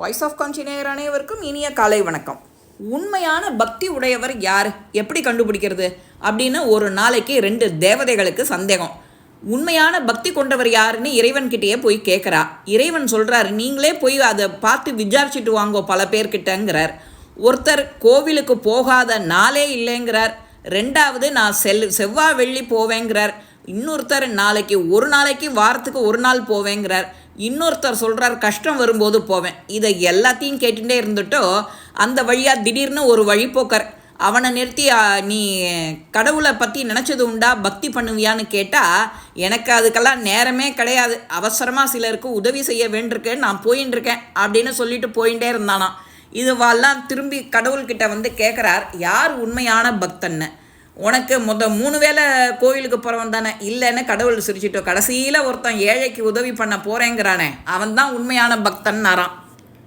Voice of காஞ்சிநேயர் அனைவருக்கும் இனிய காலை வணக்கம். உண்மையான பக்தி உடையவர் யார், எப்படி கண்டுபிடிக்கிறது அப்படின்னு ஒரு நாளைக்கு 2 தேவதைகளுக்கு சந்தேகம். உண்மையான பக்தி கொண்டவர் யாருன்னு இறைவன்கிட்டயே போய் கேட்குறா. இறைவன் சொல்கிறார், நீங்களே போய் அதை பார்த்து விசாரிச்சுட்டு வாங்கோ பல பேர்கிட்டங்கிறார். ஒருத்தர் கோவிலுக்கு போகாத நாளே இல்லைங்கிறார். 2வது நான் செவ்வாய் வெள்ளி போவேங்கிறார். இன்னொருத்தர் ஒரு நாளைக்கு வாரத்துக்கு ஒரு நாள் போவேங்கிறார். இன்னொருத்தர் சொல்கிறார் கஷ்டம் வரும்போது போவேன். இதை எல்லாத்தையும் கேட்டுகிட்டே இருந்துட்டோ அந்த வழியாக திடீர்னு ஒரு வழிப்போக்கர் அவனை நிறுத்தி, நீ கடவுளை பற்றி நினச்சது உண்டா, பக்தி பண்ணுவியான்னு கேட்டால், எனக்கு அதுக்கெல்லாம் நேரமே கிடையாது, அவசரமாக சிலருக்கு உதவி செய்ய வேண்டியிருக்கேன், நான் போயின்னு இருக்கேன் அப்படின்னு சொல்லிட்டு போயிட்டே இருந்தானாம். இதுவெல்லாம் திரும்பி கடவுள்கிட்ட கேட்குறார், யார் உண்மையான பக்தன்னு. உனக்கு 3 வேளை கோயிலுக்கு போகிறவன் தானே இல்லைன்னு கடவுள் சிரிச்சிட்டோம். கடைசியில் ஒருத்தன் ஏழைக்கு உதவி பண்ண போகிறேங்கிறானே அவன் தான் உண்மையான பக்தன்னாரான்.